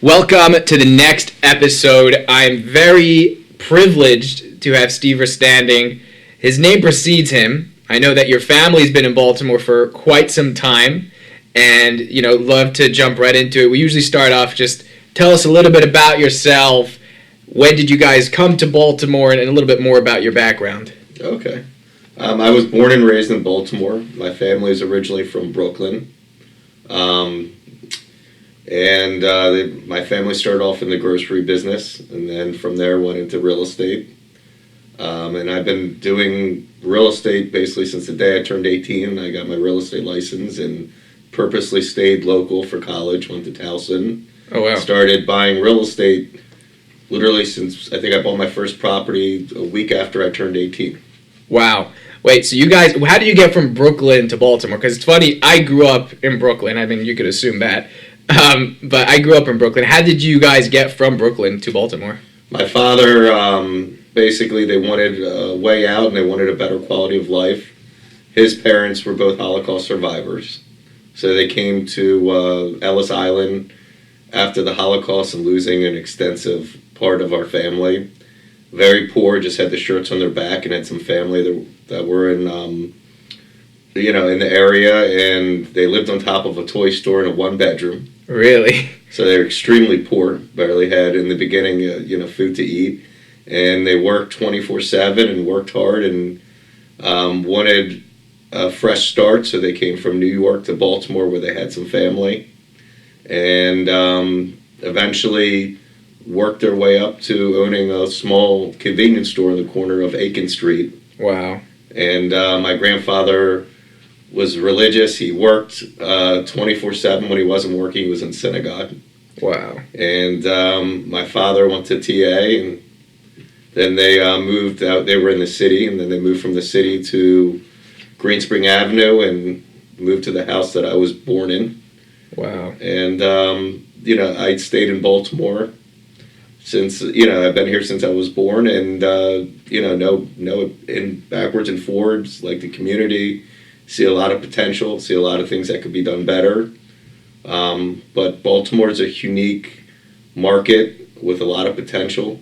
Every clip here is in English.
Welcome to the next episode. I'm very privileged to have Steve Verstandig. His name precedes him. I know that your family's been in Baltimore for quite some time, and love to jump right into it. We usually start off just tell us a little bit about yourself. When did you guys come to Baltimore, and a little bit more about your background? Okay. I was born and raised in Baltimore. My family is originally from Brooklyn. My family started off in the grocery business, and then from there went into real estate. And I've been doing real estate basically since the day I turned 18. I got my real estate license and purposely stayed local for college, went to Towson. Oh, wow. Started buying real estate literally since I think I bought my first property a week after I turned 18. Wow. Wait, so you guys, how did you get from Brooklyn to Baltimore? Because it's funny, I grew up in Brooklyn. I mean, you could assume that. But I grew up in Brooklyn. How did you guys get from Brooklyn to Baltimore? My father, basically, they wanted a way out and they wanted a better quality of life. His parents were both Holocaust survivors. So they came to Ellis Island after the Holocaust and losing an extensive part of our family. Very poor, just had the shirts on their back, and had some family that were in the area, and they lived on top of a toy store in a one-bedroom. Really? So they were extremely poor, barely had, in the beginning, food to eat. And they worked 24/7 and worked hard and wanted a fresh start, so they came from New York to Baltimore where they had some family. And eventually worked their way up to owning a small convenience store in the corner of Aiken Street. Wow. And my grandfather was religious. He worked 24/7. When he wasn't working, he was in synagogue. Wow. And my father went to TA, and then they moved out. They were in the city, and then they moved from the city to Green Spring Avenue and moved to the house that I was born in. Wow. And, I stayed in Baltimore since, I've been here since I was born, and, know in backwards and forwards, like the community, see a lot of potential, see a lot of things that could be done better. But Baltimore is a unique market with a lot of potential.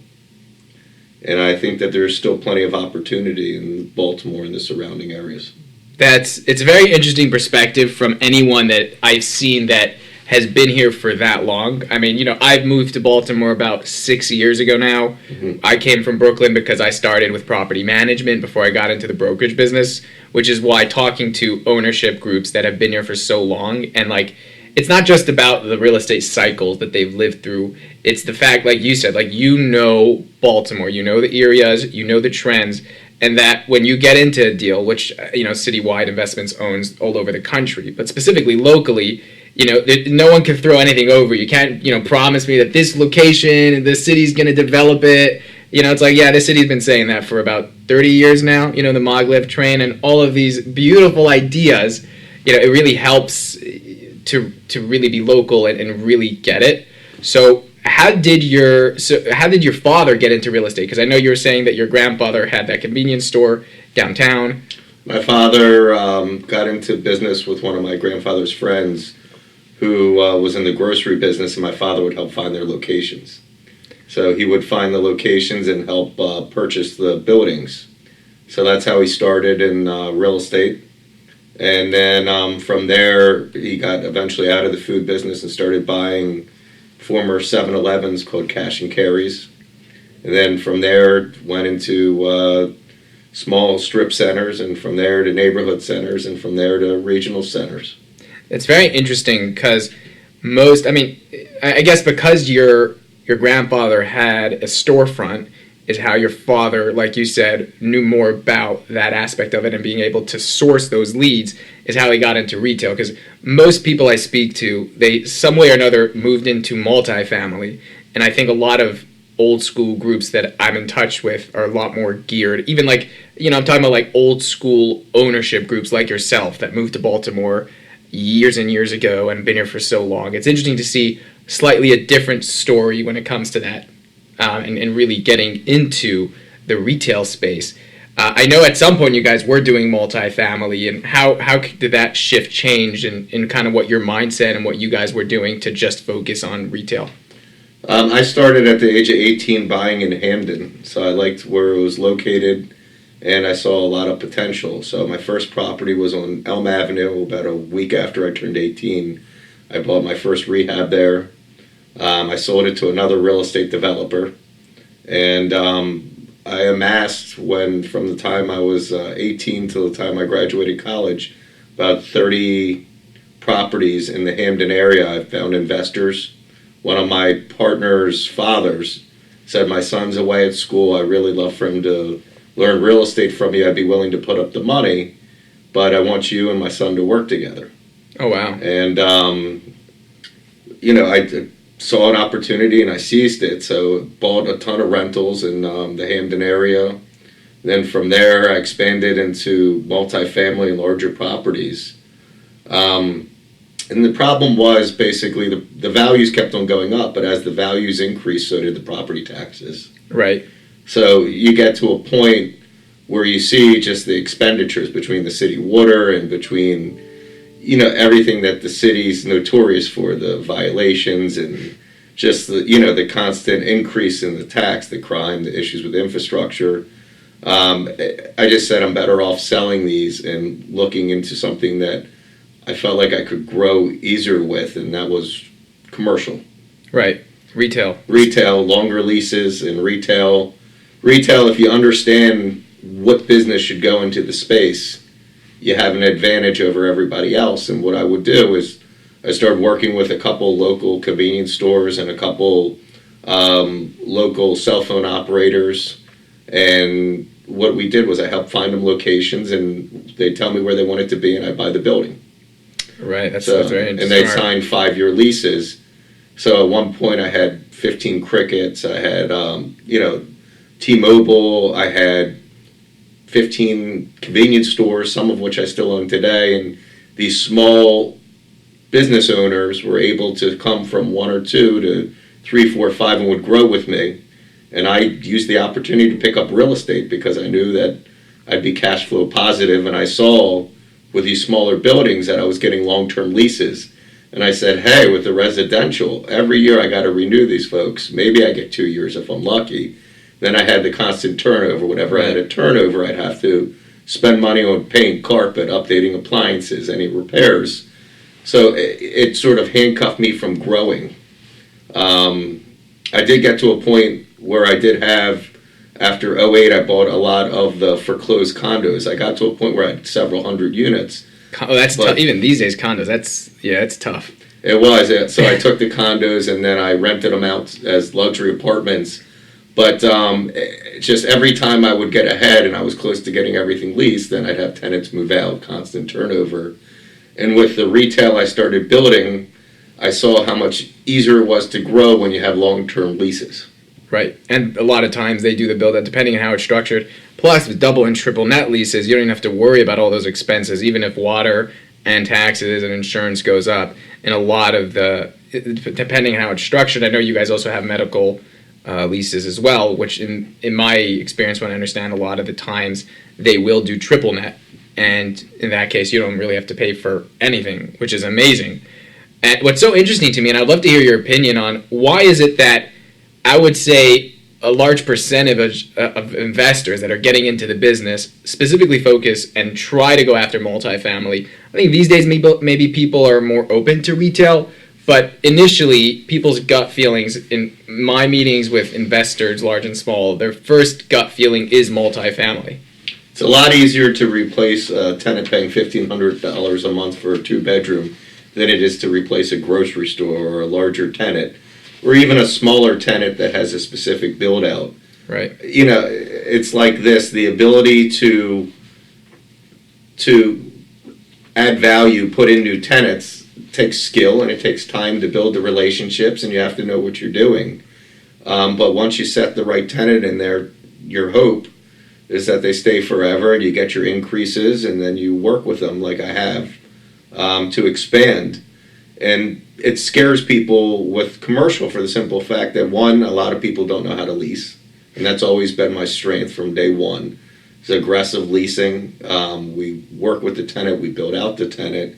And I think that there's still plenty of opportunity in Baltimore and the surrounding areas. It's a very interesting perspective from anyone that I've seen that has been here for that long. I mean, I've moved to Baltimore about 6 years ago now. Mm-hmm. I came from Brooklyn because I started with property management before I got into the brokerage business, which is why talking to ownership groups that have been here for so long, and it's not just about the real estate cycles that they've lived through. It's the fact, like you said, Baltimore, the areas, the trends, and that when you get into a deal, which, Citywide Investments owns all over the country, but specifically locally, no one can throw anything over. You can't, promise me that this location, the city's going to develop it. It's like, yeah, this city's been saying that for about 30 years now, the Maglev train and all of these beautiful ideas. It really helps to really be local and really get it. So how did your father get into real estate? Because I know you were saying that your grandfather had that convenience store downtown. My father got into business with one of my grandfather's friends who was in the grocery business, and my father would help find their locations. So he would find the locations and help purchase the buildings. So that's how he started in real estate. And then from there, he got eventually out of the food business and started buying former 7-Elevens called cash and carries. And then from there, went into small strip centers, and from there to neighborhood centers, and from there to regional centers. It's very interesting because I guess because your grandfather had a storefront is how your father, like you said, knew more about that aspect of it, and being able to source those leads is how he got into retail. Because most people I speak to, they some way or another moved into multifamily, and I think a lot of old school groups that I'm in touch with are a lot more geared, even I'm talking about old school ownership groups like yourself that moved to Baltimore years and years ago and been here for so long. It's interesting to see slightly a different story when it comes to that, and really getting into the retail space. I know at some point you guys were doing multifamily, and how did that shift change in kind of what your mindset and what you guys were doing to just focus on retail? I started at the age of 18 buying in Hamden, so I liked where it was located, and I saw a lot of potential. So my first property was on Elm Avenue. About a week after I turned 18, I bought my first rehab there. I sold it to another real estate developer, and I amassed, from the time I was 18 till the time I graduated college, about 30 properties in the Hamden area. I found investors. One of my partner's fathers said, "My son's away at school. I really love for him to learn real estate from you. I'd be willing to put up the money, but I want you and my son to work together." Oh, wow. And, I saw an opportunity and I seized it. So bought a ton of rentals in the Hamden area. Then from there, I expanded into multifamily and larger properties. And the problem was basically the values kept on going up, but as the values increased, so did the property taxes. Right. So you get to a point where you see just the expenditures between the city water and between, everything that the city's notorious for, the violations and just the constant increase in the tax, the crime, the issues with infrastructure. I just said I'm better off selling these and looking into something that I felt like I could grow easier with, and that was commercial. Right. Retail, longer leases, and retail, if you understand what business should go into the space, you have an advantage over everybody else. And what I would do is I started working with a couple local convenience stores and a couple local cell phone operators. And what we did was I helped find them locations, and they'd tell me where they wanted to be, and I'd buy the building. Right, that's very interesting. And they signed 5-year leases. So at one point I had 15 Crickets, I had, T-Mobile, I had 15 convenience stores, some of which I still own today. And these small business owners were able to come from 1 or 2 to 3, 4, 5 and would grow with me. And I used the opportunity to pick up real estate because I knew that I'd be cash flow positive, and I saw with these smaller buildings that I was getting long-term leases. And I said, hey, with the residential, every year I got to renew these folks. Maybe I get 2 years if I'm lucky. Then I had the constant turnover. Whenever I had a turnover, I'd have to spend money on paint, carpet, updating appliances, any repairs. So it sort of handcuffed me from growing. I did get to a point where I did have, after '08, I bought a lot of the foreclosed condos. I got to a point where I had several hundred units. Oh, that's tough. Even these days, condos, it's tough. It was. So I took the condos and then I rented them out as luxury apartments. But just every time I would get ahead and I was close to getting everything leased, then I'd have tenants move out, constant turnover. And with the retail I started building, I saw how much easier it was to grow when you have long-term leases. Right, and a lot of times they do the build-out depending on how it's structured. Plus, with double and triple net leases, you don't even have to worry about all those expenses, even if water and taxes and insurance goes up. And a lot of depending on how it's structured, I know you guys also have medical leases as well, which in my experience, when I understand, a lot of the times they will do triple net. And in that case, you don't really have to pay for anything, which is amazing. And what's so interesting to me, and I'd love to hear your opinion on, why is it that I would say a large percentage of investors that are getting into the business specifically focus and try to go after multifamily? I think these days maybe people are more open to retail, but initially people's gut feelings in my meetings with investors, large and small, their first gut feeling is multifamily. It's a lot easier to replace a tenant paying $1,500 a month for a 2-bedroom than it is to replace a grocery store or a larger tenant, or even a smaller tenant that has a specific build out. Right. It's like this, the ability to add value, put in new tenants, takes skill and it takes time to build the relationships, and you have to know what you're doing. But once you set the right tenant in there, your hope is that they stay forever and you get your increases, and then you work with them like I have to expand. And it scares people with commercial for the simple fact that, one, a lot of people don't know how to lease. And that's always been my strength from day one. It's aggressive leasing. We work with the tenant. We build out the tenant.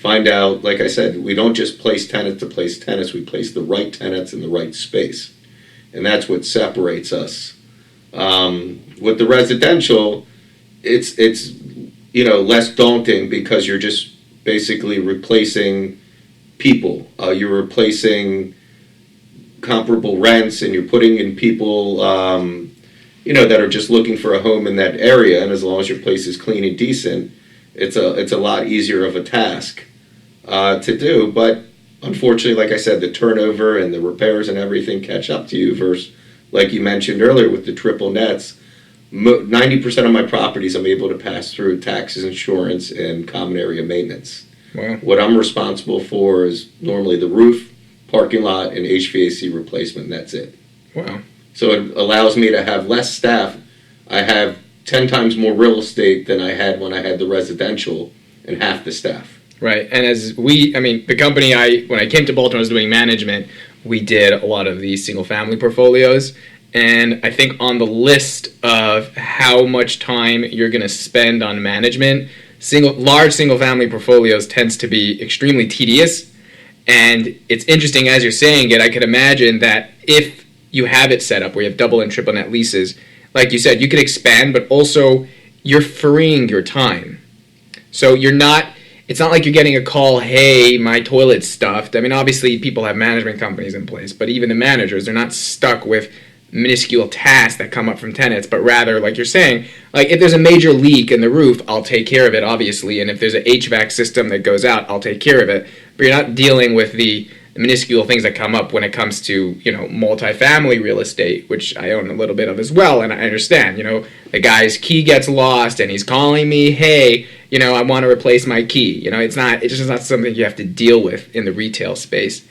find out, like I said, we don't just place tenants to place tenants, we place the right tenants in the right space. And that's what separates us. With the residential, it's less daunting because you're just basically replacing people. You're replacing comparable rents, and you're putting in people that are just looking for a home in that area. And as long as your place is clean and decent, it's a lot easier of a task to do. But unfortunately, like I said, the turnover and the repairs and everything catch up to you. Versus, like you mentioned earlier, with the triple nets, 90% of my properties I'm able to pass through taxes, insurance, and common area maintenance. Wow. What I'm responsible for is normally the roof, parking lot, and HVAC replacement, and that's it. Wow. So it allows me to have less staff. I have 10 times more real estate than I had when I had the residential, and half the staff. Right. And the company when I came to Baltimore, I was doing management. We did a lot of these single family portfolios. And I think on the list of how much time you're going to spend on management, large single family portfolios tends to be extremely tedious. And it's interesting, as you're saying it, I could imagine that if you have it set up where you have double and triple net leases, like you said, you could expand, but also you're freeing your time. So it's not like you're getting a call, hey, my toilet's stuffed. I mean, obviously people have management companies in place, but even the managers, they're not stuck with minuscule tasks that come up from tenants, but rather, like you're saying, like if there's a major leak in the roof, I'll take care of it, obviously, and if there's an HVAC system that goes out, I'll take care of it. But you're not dealing with the minuscule things that come up when it comes to, multifamily real estate, which I own a little bit of as well, and I understand, the guy's key gets lost and he's calling me, hey, I want to replace my key. It's just not something you have to deal with in the retail space.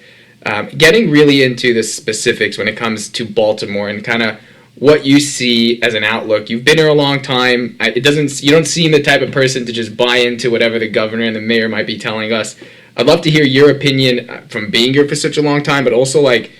Getting really into the specifics when it comes to Baltimore and kind of what you see as an outlook. You've been here a long time. You don't seem the type of person to just buy into whatever the governor and the mayor might be telling us. I'd love to hear your opinion from being here for such a long time, but also like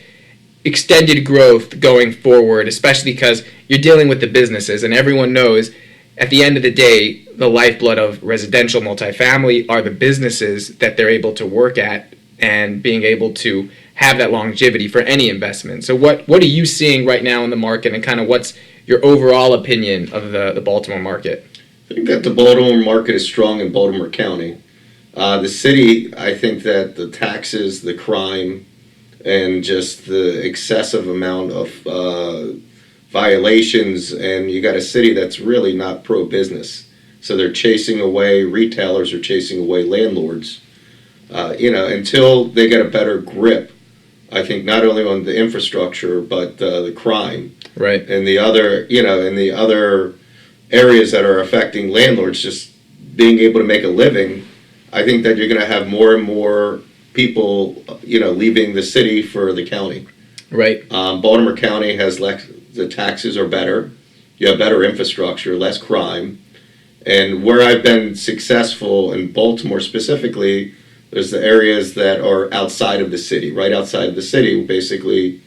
extended growth going forward, especially because you're dealing with the businesses, and everyone knows at the end of the day, the lifeblood of residential multifamily are the businesses that they're able to work at and being able to have that longevity for any investment. So what are you seeing right now in the market, and kind of what's your overall opinion of the Baltimore market? I think that the Baltimore market is strong in Baltimore County. The city, I think that the taxes, the crime, and just the excessive amount of violations, and you got a city that's really not pro-business. So they're chasing away, retailers are chasing away landlords. Until they get a better grip, I think not only on the infrastructure, but the crime. Right. And the other, and the other areas that are affecting landlords just being able to make a living, I think that you're going to have more and more people, leaving the city for the county. Right. Baltimore County has the taxes are better. You have better infrastructure, less crime. And where I've been successful in Baltimore specifically, there's the areas that are outside of the city, right outside of the city, basically,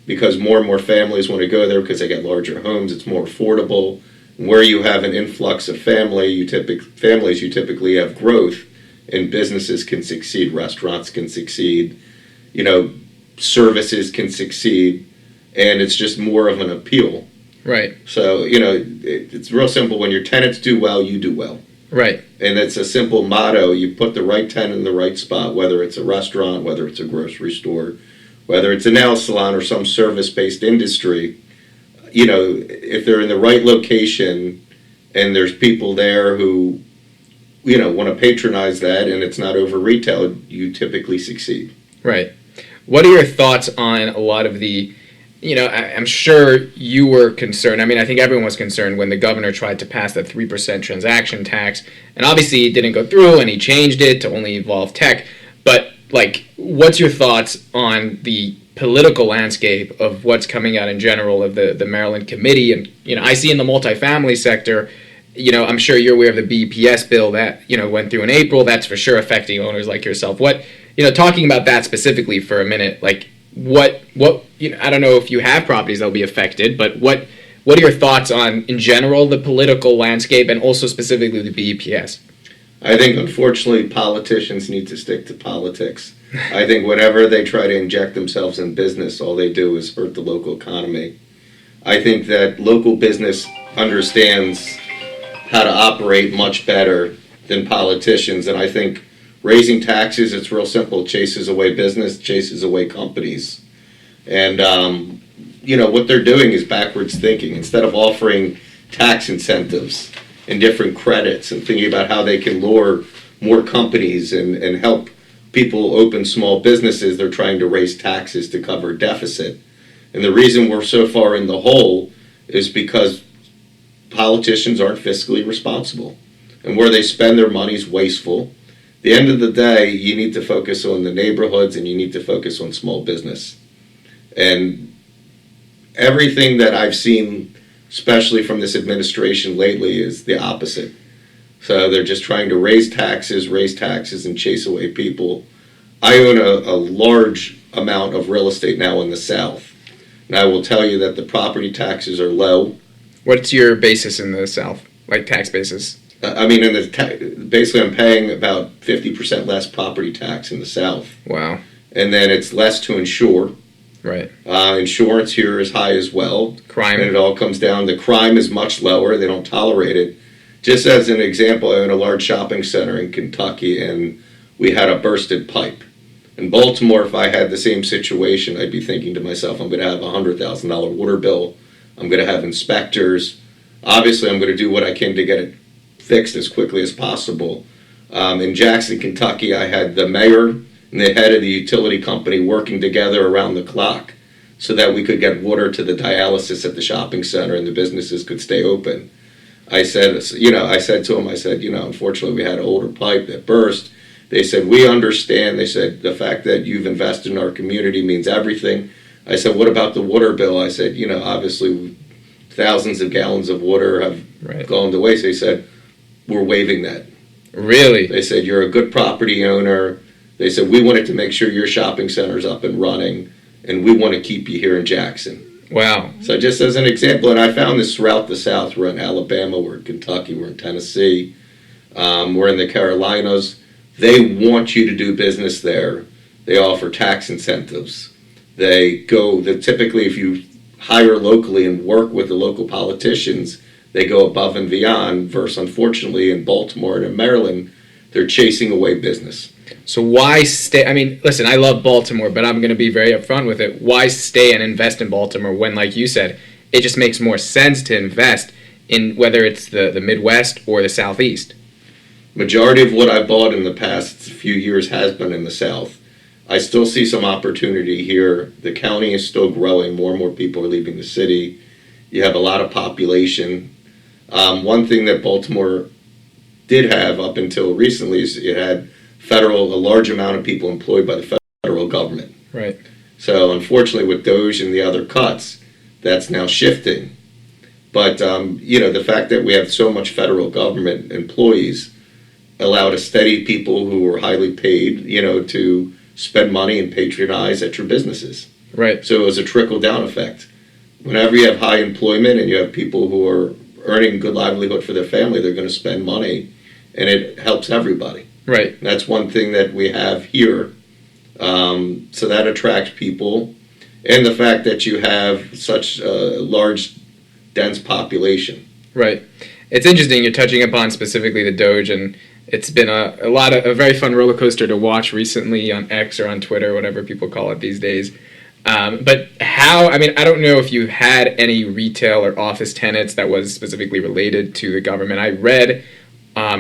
because more and more families want to go there because they get larger homes, it's more affordable. Where you have an influx of families, you typically have growth, and businesses can succeed, restaurants can succeed, services can succeed, and it's just more of an appeal. Right. So, it's real simple. When your tenants do well, you do well. Right. And it's a simple motto. You put the right tenant in the right spot, whether it's a restaurant, whether it's a grocery store, whether it's a nail salon or some service-based industry. If they're in the right location and there's people there who, want to patronize that and it's not over retail, you typically succeed. Right. What are your thoughts on a lot of the, I'm sure you were concerned. I mean, I think everyone was concerned when the governor tried to pass that 3% transaction tax. And obviously it didn't go through, and he changed it to only involve tech. But, what's your thoughts on the political landscape of what's coming out in general of the Maryland committee? And, I see in the multifamily sector, I'm sure you're aware of the BPS bill that, went through in April. That's for sure affecting owners like yourself. Talking about that specifically for a minute, what I don't know if you have properties that'll be affected, but what are your thoughts on, in general, the political landscape and also specifically the BPS? I think, unfortunately, politicians need to stick to politics. I think whenever they try to inject themselves in business, all they do is hurt the local economy. I think that local business understands how to operate much better than politicians, and I think raising taxes, it's real simple, chases away business, chases away companies. And, what they're doing is backwards thinking. Instead of offering tax incentives and different credits and thinking about how they can lure more companies and help people open small businesses, they're trying to raise taxes to cover a deficit. And the reason we're so far in the hole is because politicians aren't fiscally responsible. And where they spend their money is wasteful. At the end of the day, you need to focus on the neighborhoods and you need to focus on small business. And everything that I've seen, especially from this administration lately, is the opposite. So they're just trying to raise taxes, and chase away people. I own a large amount of real estate now in the South. And I will tell you that the property taxes are low. What's your basis in the South, like tax basis? Basically I'm paying about 50% less property tax in the South. Wow. And then it's less to insure. Right. Insurance here is high as well. Crime. And it all comes down, the crime is much lower. They don't tolerate it. Just as an example, I own a large shopping center in Kentucky, and we had a bursted pipe. In Baltimore, if I had the same situation, I'd be thinking to myself, I'm going to have a $100,000 water bill. I'm going to have inspectors. Obviously, I'm going to do what I can to get it fixed as quickly as possible. In Jackson, Kentucky, I had the mayor and the head of the utility company working together around the clock so that we could get water to the dialysis at the shopping center and the businesses could stay open. I said to him, unfortunately we had an older pipe that burst. They said, we understand. They said, the fact that you've invested in our community means everything. I said, what about the water bill? I said, obviously thousands of gallons of water have gone to waste. They said, we're waiving that. Really? They said, you're a good property owner. They said, we wanted to make sure your shopping center's up and running, and we want to keep you here in Jackson. Wow. So just as an example, and I found this throughout the South. We're in Alabama, we're in Kentucky, we're in Tennessee, we're in the Carolinas. They want you to do business there. They offer tax incentives. Typically, if you hire locally and work with the local politicians, they go above and beyond, versus unfortunately in Baltimore and in Maryland, they're chasing away business. So why stay? I mean, listen, I love Baltimore, but I'm going to be very upfront with it. Why stay and invest in Baltimore when, like you said, it just makes more sense to invest in whether it's the Midwest or the Southeast? Majority of what I bought in the past few years has been in the South. I still see some opportunity here. The county is still growing. More and more people are leaving the city. You have a lot of population. One thing that Baltimore did have up until recently is it had a large amount of people employed by the federal government. Right. So unfortunately with DOGE and the other cuts, that's now shifting. But, the fact that we have so much federal government employees allowed a steady people who were highly paid, to spend money and patronize at your businesses. Right. So it was a trickle-down effect. Whenever you have high employment and you have people who are earning good livelihood for their family, they're going to spend money, and it helps everybody. Right. And that's one thing that we have here. So that attracts people. And the fact that you have such a large, dense population. Right. It's interesting you're touching upon specifically the Doge, and it's been a very fun roller coaster to watch recently on X or on Twitter, whatever people call it these days. But I don't know if you had any retail or office tenants that was specifically related to the government. I read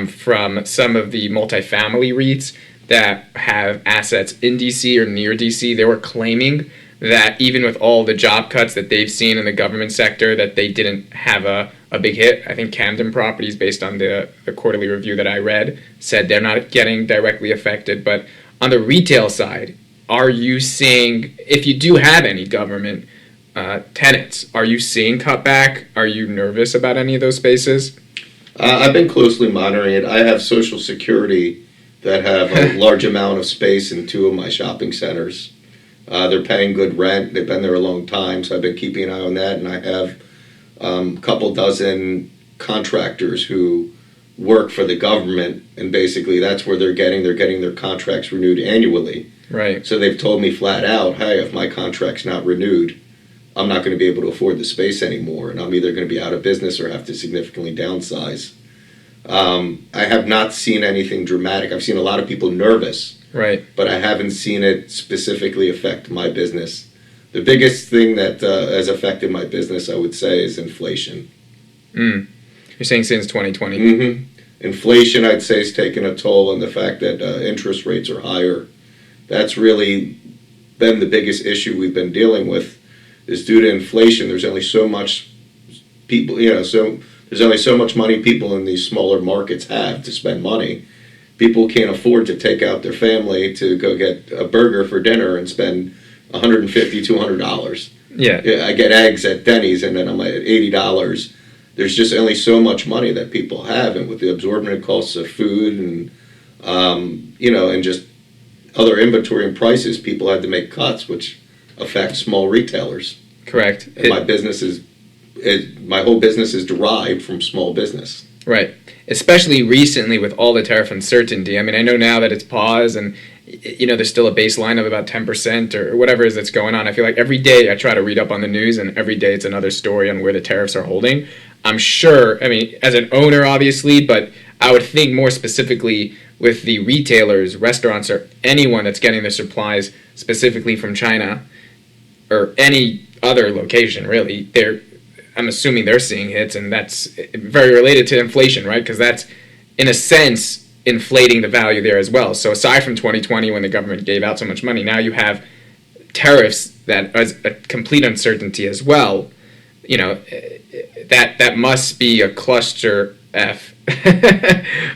from some of the multifamily REITs that have assets in DC or near DC, they were claiming that even with all the job cuts that they've seen in the government sector, that they didn't have a big hit. I think Camden Properties, based on the quarterly review that I read, said they're not getting directly affected. But on the retail side, are you seeing, if you do have any government tenants, are you seeing cutback? Are you nervous about any of those spaces? I've been closely monitoring it. I have Social Security that have a large amount of space in two of my shopping centers. They're paying good rent. They've been there a long time, so I've been keeping an eye on that. And I have a couple dozen contractors who work for the government, and basically that's where they're getting their contracts renewed annually. Right. So they've told me flat out, hey, if my contract's not renewed, I'm not going to be able to afford the space anymore, and I'm either going to be out of business or have to significantly downsize. I have not seen anything dramatic. I've seen a lot of people nervous, Right. but I haven't seen it specifically affect my business. The biggest thing that has affected my business, I would say, is inflation. You're saying since 2020? Mm-hmm. Inflation, I'd say, is taking a toll, and the fact that interest rates are higher. That's really been the biggest issue we've been dealing with, is due to inflation. There's only so much people, so there's only so much money people in these smaller markets have to spend money. People can't afford to take out their family to go get a burger for dinner and spend $150, $200. Yeah. I get eggs at Denny's and then I'm at $80. There's just only so much money that people have, and with the absorbent costs of food and and just other inventory and prices, people had to make cuts, which affects small retailers. Correct. My whole business is derived from small business. Right. Especially recently with all the tariff uncertainty. I mean, I know now that it's paused and, there's still a baseline of about 10% or whatever it is that's going on. I feel like every day I try to read up on the news, and every day it's another story on where the tariffs are holding. I'm sure, as an owner, obviously, but I would think more specifically with the retailers, restaurants, or anyone that's getting their supplies specifically from China or any other location, really, I'm assuming they're seeing hits, and that's very related to inflation, right? Because that's, in a sense, inflating the value there as well. So aside from 2020, when the government gave out so much money, now you have tariffs that is a complete uncertainty as well. That must be a cluster F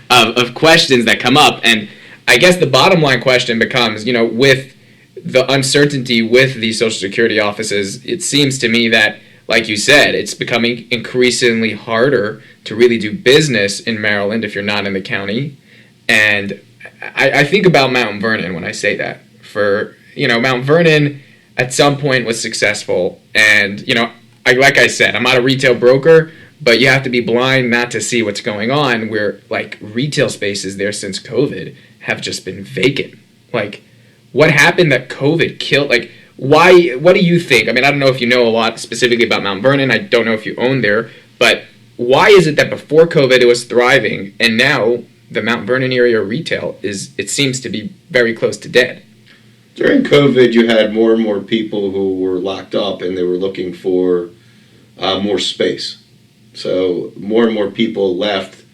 of questions that come up. And I guess the bottom line question becomes, with the uncertainty with the Social Security offices, it seems to me that, like you said, it's becoming increasingly harder to really do business in Maryland if you're not in the county. And I think about Mount Vernon when I say that. Mount Vernon at some point was successful. And, like I said, I'm not a retail broker, but you have to be blind not to see what's going on, where, retail spaces there since COVID have just been vacant. What happened that COVID killed? Why? What do you think? I don't know if you know a lot specifically about Mount Vernon. I don't know if you own there, but why is it that before COVID it was thriving, and now the Mount Vernon area retail it seems to be very close to dead? During COVID, you had more and more people who were locked up, and they were looking for more space. So more and more people left.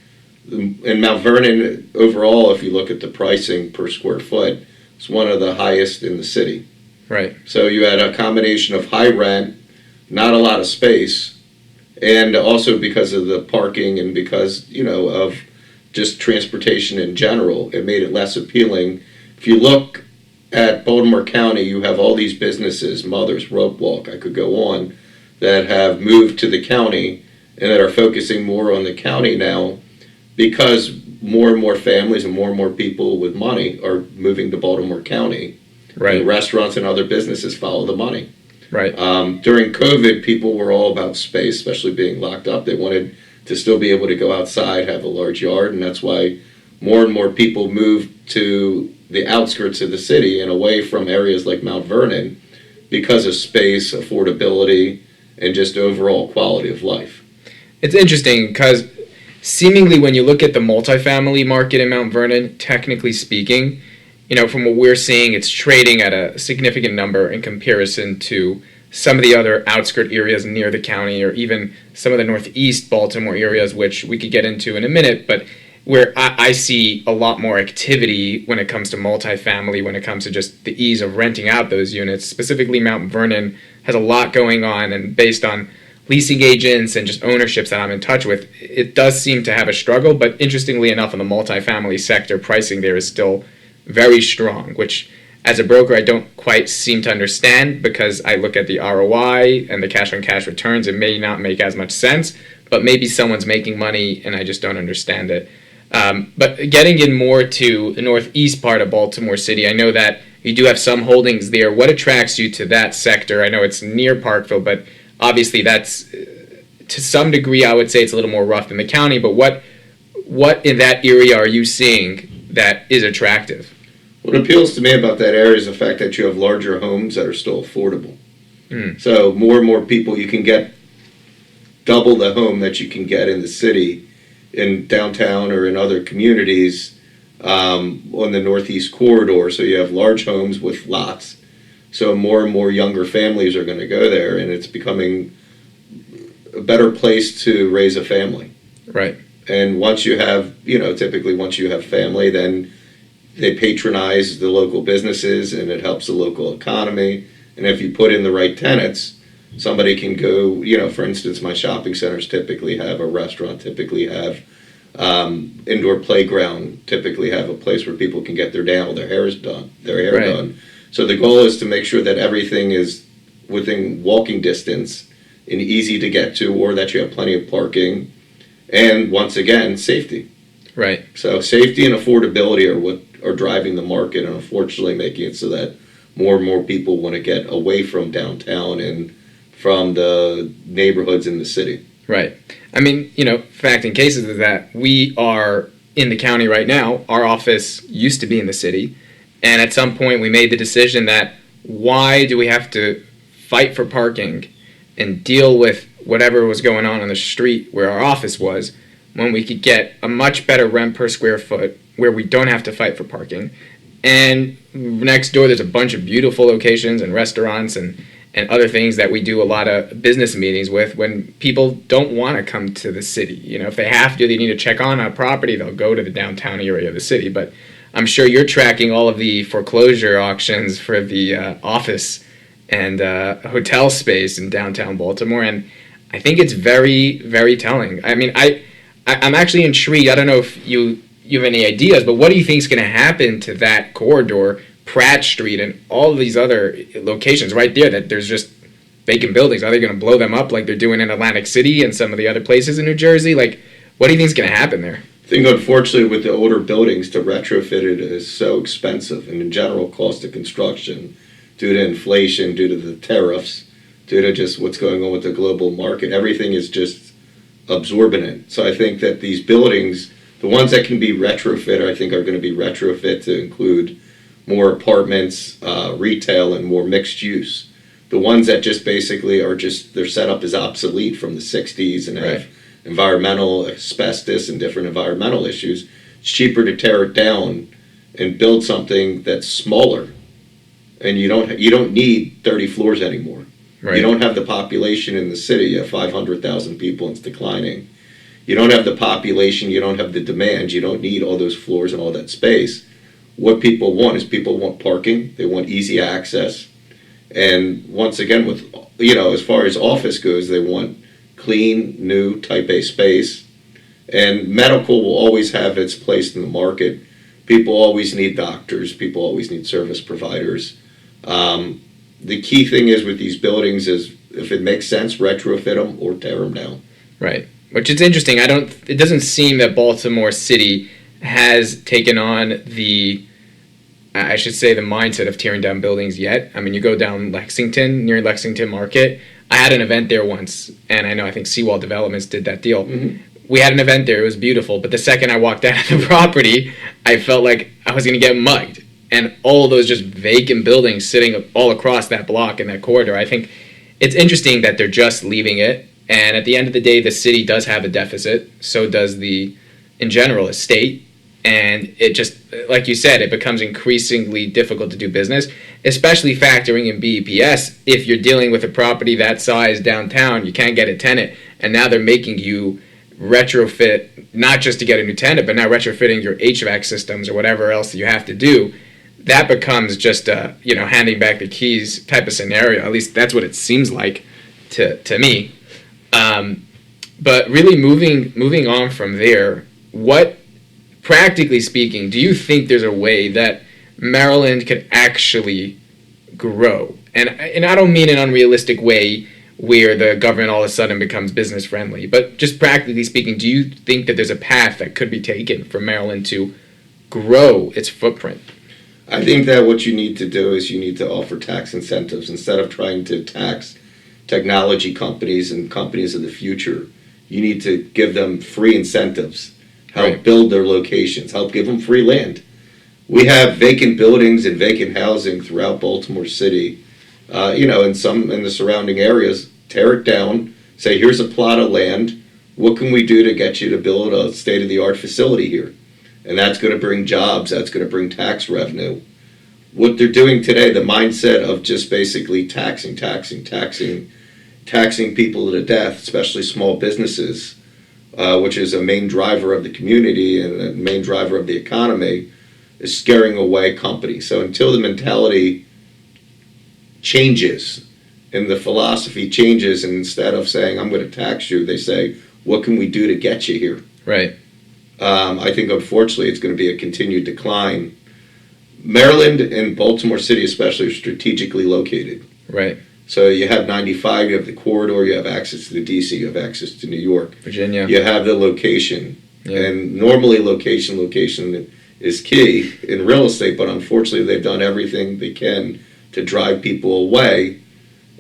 In Mount Vernon, overall, if you look at the pricing per square foot, it's one of the highest in the city. Right. So you had a combination of high rent, not a lot of space, and also because of the parking and because, of just transportation in general, it made it less appealing. If you look at Baltimore County, you have all these businesses, Mother's, Rope Walk, I could go on, that have moved to the county and that are focusing more on the county now because more and more families and more people with money are moving to Baltimore County. Right. And restaurants and other businesses follow the money. Right. During COVID, people were all about space, especially being locked up. They wanted to still be able to go outside, have a large yard, and that's why more and more people moved to the outskirts of the city and away from areas like Mount Vernon because of space, affordability, and just overall quality of life. It's interesting because seemingly when you look at the multifamily market in Mount Vernon, technically speaking, from what we're seeing, it's trading at a significant number in comparison to some of the other outskirt areas near the county, or even some of the northeast Baltimore areas, which we could get into in a minute, but where I see a lot more activity when it comes to multifamily, when it comes to just the ease of renting out those units. Specifically, Mount Vernon has a lot going on, and based on leasing agents and just ownerships that I'm in touch with, it does seem to have a struggle, but interestingly enough, in the multifamily sector, pricing there is still very strong, which as a broker I don't quite seem to understand, because I look at the ROI and the cash-on-cash returns. It may not make as much sense, but maybe someone's making money and I just don't understand it. But getting in more to the northeast part of Baltimore City, I know that you do have some holdings there. What attracts you to that sector? I know it's near Parkville, but obviously that's, to some degree, I would say it's a little more rough than the county, but what what in that area are you seeing that is attractive? What appeals to me about that area is the fact that you have larger homes that are still affordable. So more and more people, you can get double the home that you can get in the city, in downtown or in other communities on the Northeast Corridor. So you have large homes with lots. So more and more younger families are going to go there, and it's becoming a better place to raise a family. Right. And once you have, typically once you have family, then they patronize the local businesses and it helps the local economy. And if you put in the right tenants, somebody can go, for instance, my shopping centers typically have a restaurant, typically have indoor playground, typically have a place where people can get their hair done. So the goal is to make sure that everything is within walking distance and easy to get to, or that you have plenty of parking. And once again, safety. Right. So safety and affordability are what are driving the market, and unfortunately making it so that more and more people want to get away from downtown and from the neighborhoods in the city. Right. I mean, fact in cases is that we are in the county right now. Our office used to be in the city, and at some point we made the decision that why do we have to fight for parking and deal with whatever was going on the street where our office was, when we could get a much better rent per square foot where we don't have to fight for parking. And next door there's a bunch of beautiful locations and restaurants and other things that we do a lot of business meetings with when people don't want to come to the city. If they have to, they need to check on a property, they'll go to the downtown area of the city. But I'm sure you're tracking all of the foreclosure auctions for the office and hotel space in downtown Baltimore, and I think it's very, very telling. I mean, I'm actually intrigued. I don't know if you have any ideas, but what do you think is going to happen to that corridor, Pratt Street, and all of these other locations right there that there's just vacant buildings? Are they going to blow them up like they're doing in Atlantic City and some of the other places in New Jersey? Like, what do you think is going to happen there? I think, unfortunately, with the older buildings, to retrofit it is so expensive, and in general, cost of construction, due to inflation, due to the tariffs, due to just what's going on with the global market, everything is just absorbent. So I think that these buildings, the ones that can be retrofit, I think are going to be retrofit to include more apartments, retail, and more mixed use. The ones that just basically are just, their setup is obsolete from the 60s and have environmental asbestos and different environmental issues, it's cheaper to tear it down and build something that's smaller. And you don't need 30 floors anymore. Right. You don't have the population in the city. You have 500,000 people, and it's declining. You don't have the population. You don't have the demand. You don't need all those floors and all that space. What people want is people want parking. They want easy access. And once again, with as far as office goes, they want clean, new Type A space. And medical will always have its place in the market. People always need doctors. People always need service providers. The key thing is with these buildings is if it makes sense, retrofit them or tear them down. Right. Which is interesting. It doesn't seem that Baltimore City has taken on the mindset of tearing down buildings yet. I mean, you go down Lexington, near Lexington Market. I had an event there once, and I think Seawall Developments did that deal. Mm-hmm. We had an event there. It was beautiful. But the second I walked out of the property, I felt like I was going to get mugged. And all those just vacant buildings sitting all across that block and that corridor. I think it's interesting that they're just leaving it. And at the end of the day, the city does have a deficit. So does in general, a state. And it just, like you said, it becomes increasingly difficult to do business, especially factoring in BEPS. If you're dealing with a property that size downtown, you can't get a tenant. And now they're making you retrofit, not just to get a new tenant, but now retrofitting your HVAC systems or whatever else that you have to do. That becomes just a, handing back the keys type of scenario. At least that's what it seems like to me. But really moving on from there, what, practically speaking, do you think there's a way that Maryland could actually grow? And I don't mean an unrealistic way where the government all of a sudden becomes business friendly, but just practically speaking, do you think that there's a path that could be taken for Maryland to grow its footprint? I think that what you need to do is you need to offer tax incentives instead of trying to tax technology companies and companies of the future. You need to give them free incentives. help build their locations, help give them free land. We have vacant buildings and vacant housing throughout Baltimore City, in the surrounding areas. Tear it down, say, here's a plot of land. What can we do to get you to build a state-of-the-art facility here? And that's going to bring jobs. That's going to bring tax revenue. What they're doing today, the mindset of just basically taxing people to death, especially small businesses, which is a main driver of the community and a main driver of the economy, is scaring away companies. So until the mentality changes and the philosophy changes, and instead of saying, I'm going to tax you, they say, what can we do to get you here? Right. I think, unfortunately, it's going to be a continued decline. Maryland and Baltimore City especially are strategically located. Right. So you have 95, you have the corridor, you have access to the D.C., you have access to New York. Virginia. You have the location. Yeah. And normally location is key in real estate, but unfortunately they've done everything they can to drive people away.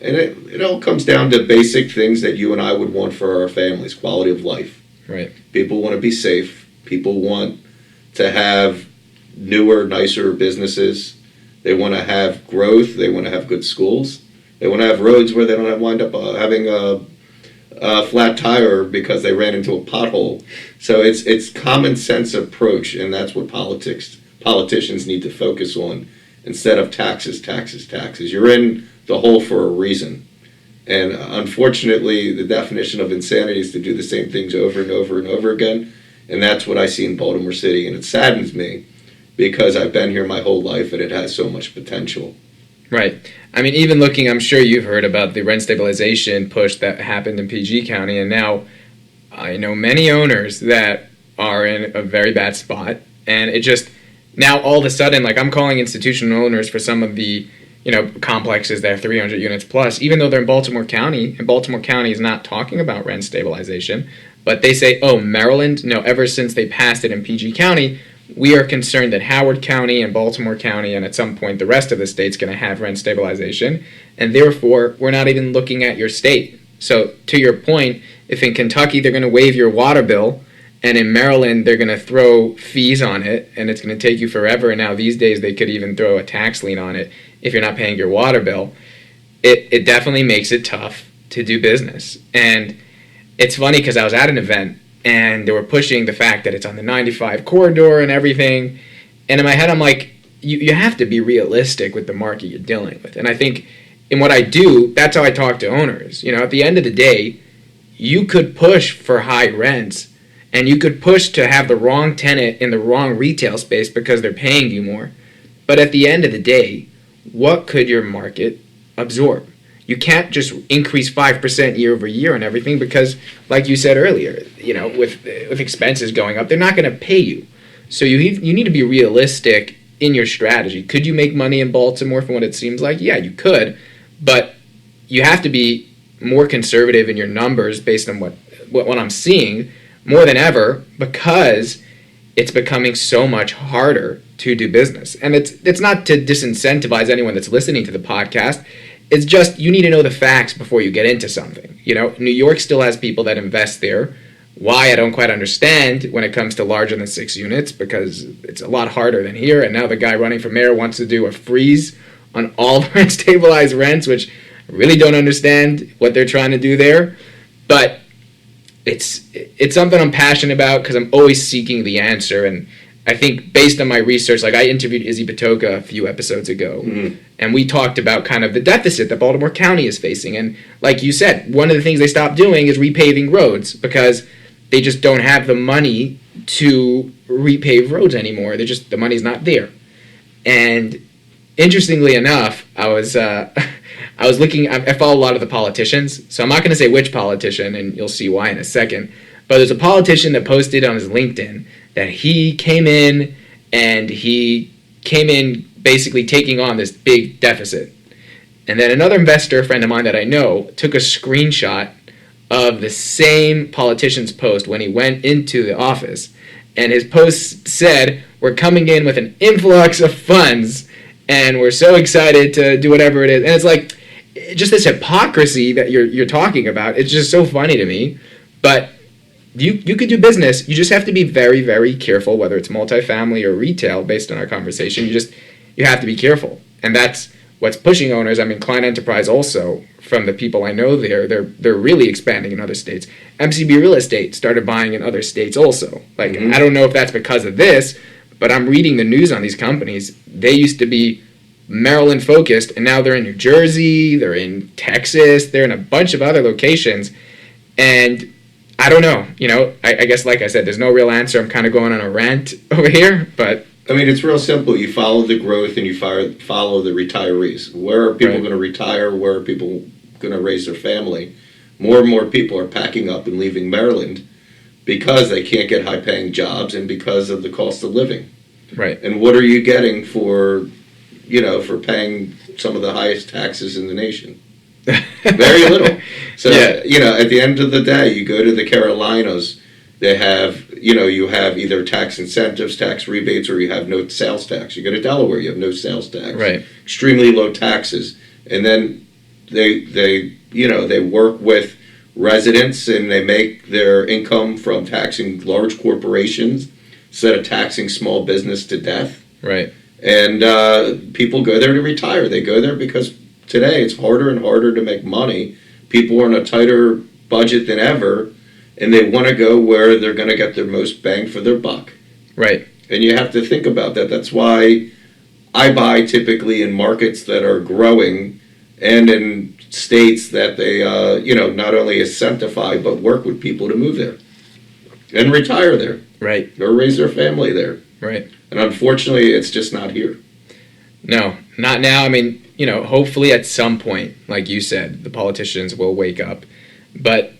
And it all comes down to basic things that you and I would want for our families, quality of life. Right. People want to be safe. People want to have newer, nicer businesses. They want to have growth. They want to have good schools. They want to have roads where they don't wind up having a flat tire because they ran into a pothole. So it's common sense approach, and that's what politicians need to focus on instead of taxes. You're in the hole for a reason. And unfortunately, the definition of insanity is to do the same things over and over and over again. And that's what I see in Baltimore City. And it saddens me because I've been here my whole life and it has so much potential. Right. I mean, even looking, I'm sure you've heard about the rent stabilization push that happened in PG County. And now I know many owners that are in a very bad spot. And it just, now all of a sudden, like I'm calling institutional owners for some of the complexes that have 300 units plus, even though they're in Baltimore County, and Baltimore County is not talking about rent stabilization, but they say, oh, Maryland, no, ever since they passed it in PG County, we are concerned that Howard County and Baltimore County and at some point the rest of the state's going to have rent stabilization, and therefore we're not even looking at your state. So to your point, if in Kentucky they're going to waive your water bill, and in Maryland they're going to throw fees on it, and it's going to take you forever, and now these days they could even throw a tax lien on it if you're not paying your water bill, it definitely makes it tough to do business. And it's funny because I was at an event and they were pushing the fact that it's on the 95 corridor and everything. And in my head, I'm like, you have to be realistic with the market you're dealing with. And I think in what I do, that's how I talk to owners. At the end of the day, you could push for high rents and you could push to have the wrong tenant in the wrong retail space because they're paying you more. But at the end of the day, what could your market absorb? You can't just increase 5% year over year and everything because, like you said earlier, with expenses going up, they're not going to pay you. So you need to be realistic in your strategy. Could you make money in Baltimore from what it seems like? Yeah, you could, but you have to be more conservative in your numbers based on what I'm seeing more than ever because it's becoming so much harder to do business. And it's not to disincentivize anyone that's listening to the podcast. It's just you need to know the facts before you get into something. New York still has people that invest there. Why, I don't quite understand when it comes to larger than 6 units because it's a lot harder than here. And now the guy running for mayor wants to do a freeze on all rent stabilized rents, which I really don't understand what they're trying to do there. But it's something I'm passionate about because I'm always seeking the answer. And I think based on my research, like I interviewed Izzy Batoka a few episodes ago, and we talked about kind of the deficit that Baltimore County is facing. And like you said, one of the things they stopped doing is repaving roads because they just don't have the money to repave roads anymore. The money's not there. And interestingly enough, I was looking, I follow a lot of the politicians, so I'm not going to say which politician, and you'll see why in a second, but there's a politician that posted on his LinkedIn that he came in basically taking on this big deficit. And then another investor, a friend of mine that I know, took a screenshot of the same politician's post when he went into the office. And his post said, we're coming in with an influx of funds, and we're so excited to do whatever it is. And it's like, just this hypocrisy that you're talking about, it's just so funny to me. But you could do business. You just have to be very, very careful, whether it's multifamily or retail. Based on our conversation, you have to be careful, and that's what's pushing owners. I mean, Klein Enterprise also, from the people I know there, they're really expanding in other states. MCB Real Estate started buying in other states also. Like, I don't know if that's because of this, but I'm reading the news on these companies. They used to be Maryland focused, and now they're in New Jersey, they're in Texas, they're in a bunch of other locations, and I don't know. I guess, like I said, there's no real answer. I'm kind of going on a rant over here, but I mean, it's real simple. You follow the growth and you follow the retirees. Where are people going to retire? Where are people going to raise their family? More and more people are packing up and leaving Maryland because they can't get high-paying jobs and because of the cost of living. Right. And what are you getting for paying some of the highest taxes in the nation? Very little. So, at the end of the day, you go to the Carolinas, they have, you have either tax incentives, tax rebates, or you have no sales tax. You go to Delaware, you have no sales tax. Right. Extremely low taxes. And then they work with residents and they make their income from taxing large corporations instead of taxing small business to death. Right. And people go there to retire. They go there because today it's harder and harder to make money. People are in a tighter budget than ever, and they want to go where they're going to get their most bang for their buck. Right. And you have to think about that. That's why I buy typically in markets that are growing and in states that they, not only incentivize but work with people to move there and retire there. Right. Or raise their family there. Right. And unfortunately, it's just not here. No, not now. I mean, hopefully at some point, like you said, the politicians will wake up. But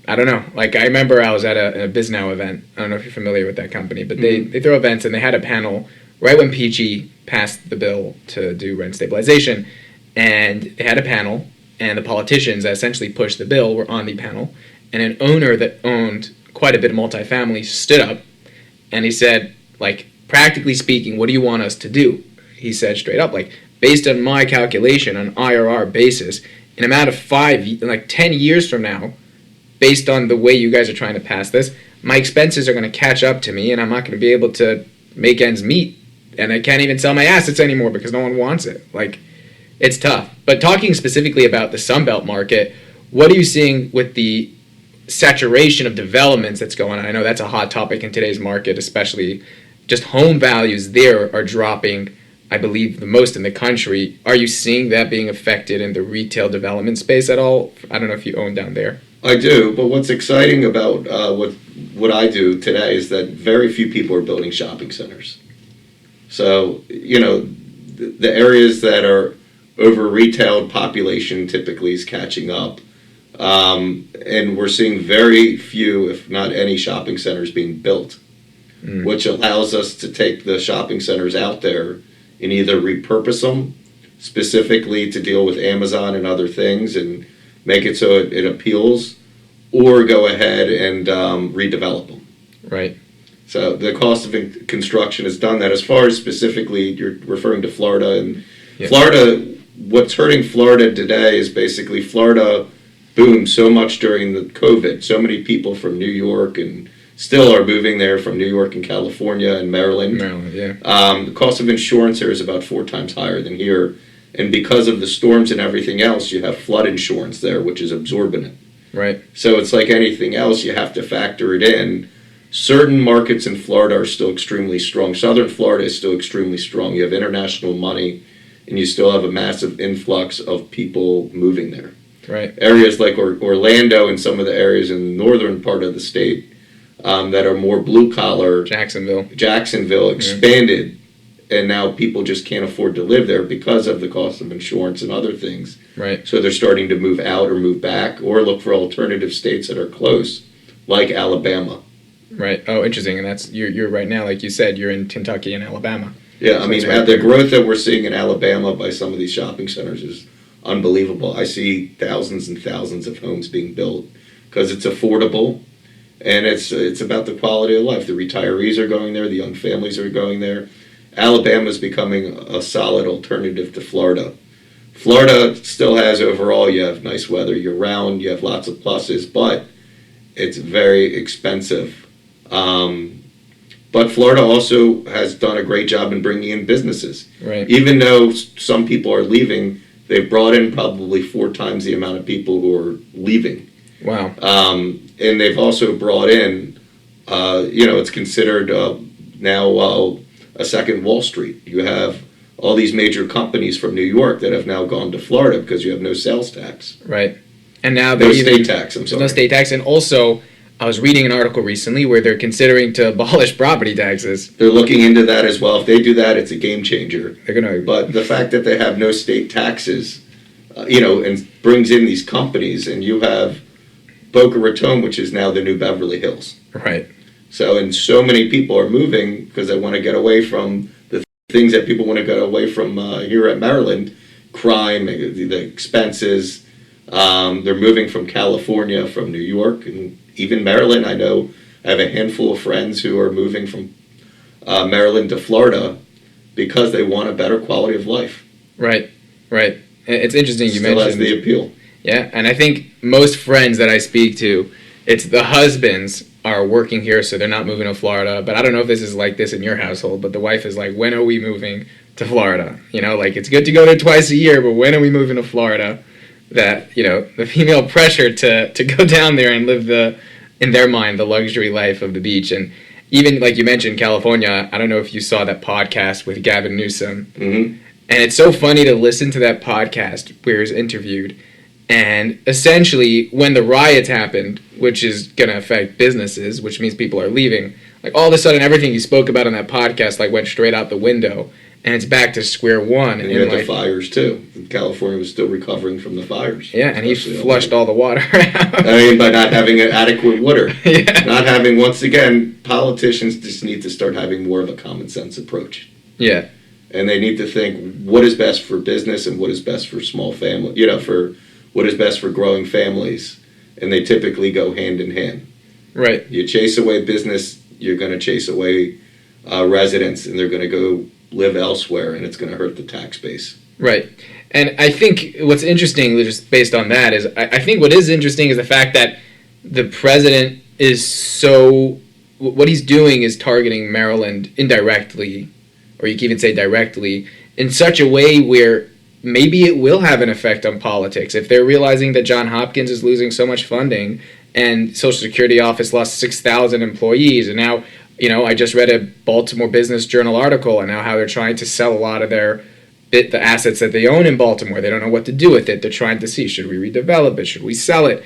I don't know. Like, I remember I was at a BizNow event. I don't know if you're familiar with that company, but they throw events, and they had a panel right when PG passed the bill to do rent stabilization. And they had a panel, and the politicians that essentially pushed the bill were on the panel. And an owner that owned quite a bit of multifamily stood up, and he said, like, practically speaking, what do you want us to do? He said straight up, like, based on my calculation, on IRR basis, in a matter of 10 years from now, based on the way you guys are trying to pass this, my expenses are going to catch up to me, and I'm not going to be able to make ends meet, and I can't even sell my assets anymore because no one wants it. Like, it's tough. But talking specifically about the Sunbelt market, what are you seeing with the saturation of developments that's going on? I know that's a hot topic in today's market, especially just home values there are dropping, I believe, the most in the country. Are you seeing that being affected in the retail development space at all? I don't know if you own down there. I do, but what's exciting about what I do today is that very few people are building shopping centers. So, the areas that are over-retailed population typically is catching up. And we're seeing very few, if not any, shopping centers being built, which allows us to take the shopping centers out there and either repurpose them specifically to deal with Amazon and other things and make it so it appeals, or go ahead and redevelop them. Right. So the cost of construction has done that. As far as specifically, you're referring to Florida. And Florida, what's hurting Florida today is basically Florida boomed so much during the COVID. So many people from New York and still are moving there from New York and California and Maryland. The cost of insurance here is about 4 times higher than here. And because of the storms and everything else, you have flood insurance there, which is absorbent. Right. So it's like anything else, you have to factor it in. Certain markets in Florida are still extremely strong. Southern Florida is still extremely strong. You have international money, and you still have a massive influx of people moving there. Right. Areas like Orlando and some of the areas in the northern part of the state that are more blue-collar. Jacksonville expanded, and now people just can't afford to live there because of the cost of insurance and other things. Right. So they're starting to move out or move back or look for alternative states that are close, like Alabama. Right. Oh, interesting. And that's you're right now, like you said, you're in Kentucky and Alabama. Yeah, so I mean, the growth that we're seeing in Alabama by some of these shopping centers is unbelievable. I see thousands and thousands of homes being built because it's affordable, and it's about the quality of life. The retirees are going there. The young families are going there. Alabama is becoming a solid alternative to Florida. Florida still has overall, you have nice weather year-round. You have lots of pluses, but it's very expensive. But Florida also has done a great job in bringing in businesses. Right. Even though some people are leaving, they've brought in probably 4 times the amount of people who are leaving. Wow. And they've also brought in, it's considered now a second Wall Street. You have all these major companies from New York that have now gone to Florida because you have no sales tax. Right. And now no state tax, I'm sorry. No state tax. And also, I was reading an article recently where they're considering to abolish property taxes. They're looking into that as well. If they do that, it's a game changer. They're gonna. But the fact that they have no state taxes, and brings in these companies, and you have Boca Raton, which is now the new Beverly Hills. Right. So many people are moving because they want to get away from the things that people want to get away from here at Maryland, crime, the expenses. They're moving from California, from New York, and even Maryland. I know I have a handful of friends who are moving from Maryland to Florida because they want a better quality of life. Right. It's interesting you mentioned. Still has the appeal. Yeah, and I think most friends that I speak to, it's the husbands are working here, so they're not moving to Florida. But I don't know if this is like this in your household, but the wife is like, when are we moving to Florida? It's good to go there twice a year, but when are we moving to Florida? That, the female pressure to go down there and live in their mind, the luxury life of the beach. And even, like you mentioned, California, I don't know if you saw that podcast with Gavin Newsom. Mm-hmm. And it's so funny to listen to that podcast where he's interviewed. And essentially, when the riots happened, which is going to affect businesses, which means people are leaving, all of a sudden, everything he spoke about on that podcast, went straight out the window. And it's back to square one. And you had the fires, too. California was still recovering from the fires. Yeah, and he flushed all the water out. By not having adequate water. Yeah. Not having, once again, politicians just need to start having more of a common sense approach. Yeah. And they need to think what is best for business and what is best for small family, for what is best for growing families. And they typically go hand in hand. Right. You chase away business, you're going to chase away residents, and they're going to go live elsewhere, and it's going to hurt the tax base. Right. And I think what's interesting, just based on that, is I think what is interesting is the fact that the president is what he's doing is targeting Maryland indirectly, or you can even say directly, in such a way where maybe it will have an effect on politics. If they're realizing that Johns Hopkins is losing so much funding, and Social Security office lost 6,000 employees, and now, I just read a Baltimore Business Journal article on how they're trying to sell a lot of the assets that they own in Baltimore. They don't know what to do with it. They're trying to see, should we redevelop it? Should we sell it?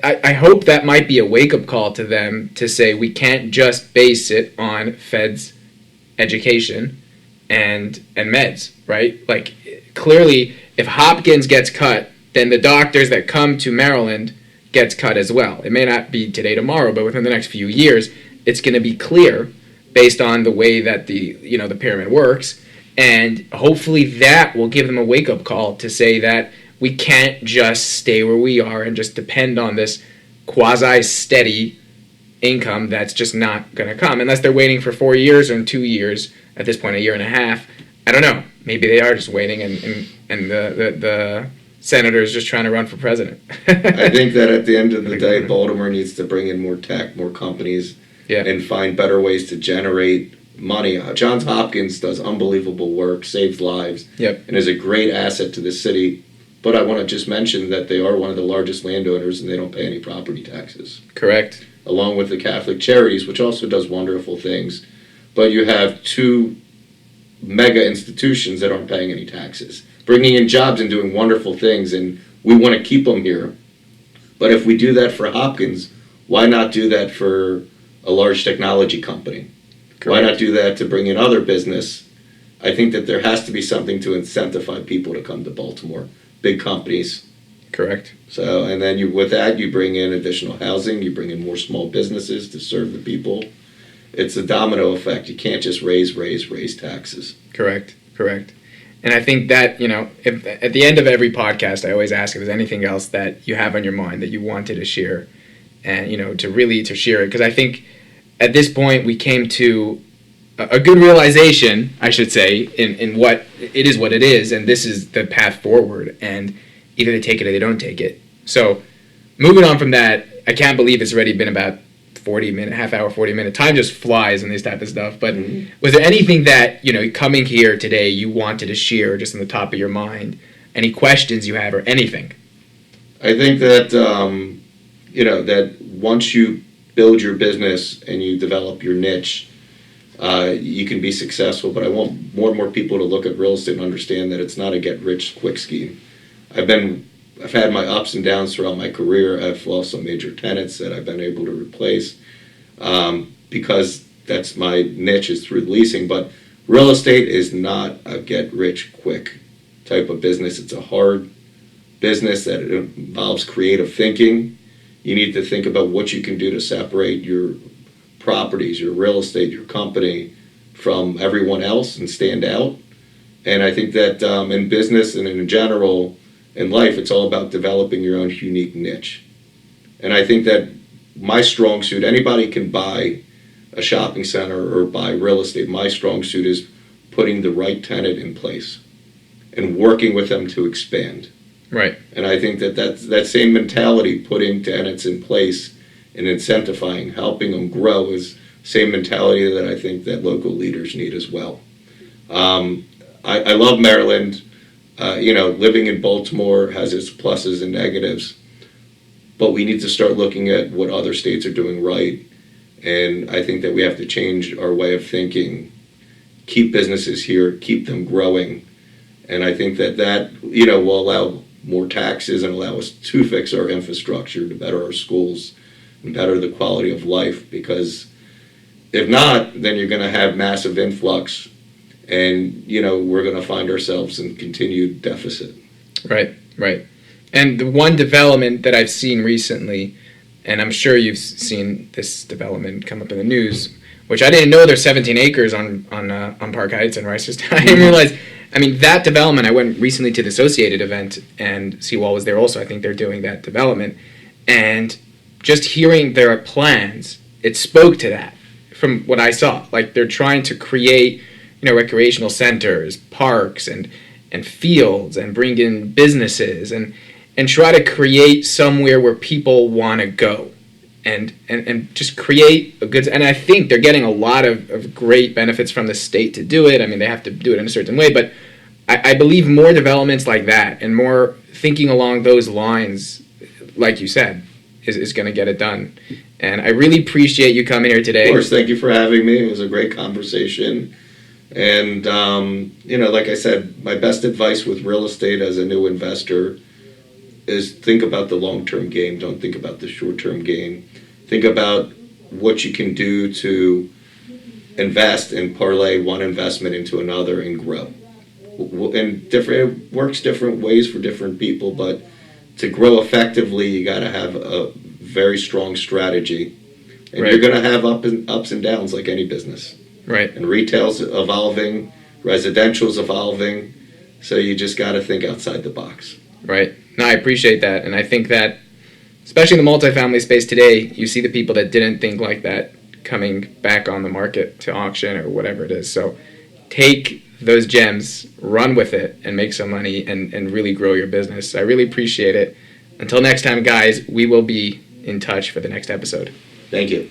I hope that might be a wake-up call to them to say we can't just base it on feds education and meds, right? Clearly, if Hopkins gets cut, then the doctors that come to Maryland gets cut as well. It may not be today, tomorrow, but within the next few years, it's going to be clear based on the way that the pyramid works, and hopefully that will give them a wake-up call to say that we can't just stay where we are and just depend on this quasi-steady income that's just not going to come unless they're waiting for 4 years or 2 years, at this point a year and a half. I don't know. Maybe they are just waiting and the senator is just trying to run for president. I think that at the end of the day, Baltimore needs to bring in more tech, more companies, and find better ways to generate money. Johns Hopkins does unbelievable work, saves lives, and is a great asset to the city. But I want to just mention that they are one of the largest landowners and they don't pay any property taxes. Correct. Along with the Catholic Charities, which also does wonderful things. But you have 2 mega institutions that aren't paying any taxes, bringing in jobs and doing wonderful things, and we want to keep them here. But if we do that for Hopkins, why not do that for a large technology company? Correct. Why not do that to bring in other business? I think that there has to be something to incentivize people to come to Baltimore, big companies. Correct. So, and then with that, you bring in additional housing, you bring in more small businesses to serve the people. It's a domino effect. You can't just raise taxes. Correct. And I think that, if, at the end of every podcast, I always ask if there's anything else that you have on your mind that you wanted to share and, to share it. Because I think at this point we came to a good realization, I should say, in what it is, and this is the path forward. And either they take it or they don't take it. So moving on from that, I can't believe it's already been about 40-minute, half hour, 40-minute. Time just flies in this type of stuff. But was there anything that, coming here today you wanted to share just on the top of your mind? Any questions you have or anything? I think that, that once you build your business and you develop your niche, you can be successful. But I want more and more people to look at real estate and understand that it's not a get-rich-quick scheme. I've had my ups and downs throughout my career. I've lost some major tenants that I've been able to replace because that's my niche is through leasing. But real estate is not a get-rich-quick type of business. It's a hard business that involves creative thinking. You need to think about what you can do to separate your properties, your real estate, your company from everyone else and stand out. And I think that in business and in general, in life, it's all about developing your own unique niche. And I think that my strong suit, anybody can buy a shopping center or buy real estate. My strong suit is putting the right tenant in place and working with them to expand. Right. And I think that same mentality, putting tenants in place and incentivizing, helping them grow, is the same mentality that I think that local leaders need as well. I love Maryland. Living in Baltimore has its pluses and negatives, but we need to start looking at what other states are doing right. And I think that we have to change our way of thinking, keep businesses here, keep them growing. And I think that will allow more taxes and allow us to fix our infrastructure, to better our schools, and better the quality of life. Because if not, then you're going to have massive influx, and we're going to find ourselves in continued deficit. Right. And the one development that I've seen recently, and I'm sure you've seen this development come up in the news, which I didn't know there's 17 acres on Park Heights in Reisterstown. I didn't realize. I mean, that development, I went recently to the Associated event, and Seawall was there also. I think they're doing that development. And just hearing their plans, it spoke to that from what I saw. Like, they're trying to create, recreational centers, parks, and fields, and bring in businesses, and try to create somewhere where people want to go. And just create a good... And I think they're getting a lot of great benefits from the state to do it. I mean, they have to do it in a certain way, but I believe more developments like that and more thinking along those lines, like you said, is going to get it done. And I really appreciate you coming here today. Of course, thank you for having me. It was a great conversation. And, like I said, my best advice with real estate as a new investor is think about the long-term game. Don't think about the short-term game. Think about what you can do to invest and parlay one investment into another and grow. And it works different ways for different people, but to grow effectively, you got to have a very strong strategy. And You're going to have ups and downs like any business. Right. And retail's evolving, residential's evolving, so you just got to think outside the box. Right. No, I appreciate that. And I think that, especially in the multifamily space today, you see the people that didn't think like that coming back on the market to auction or whatever it is. So take those gems, run with it, and make some money and really grow your business. I really appreciate it. Until next time, guys, we will be in touch for the next episode. Thank you.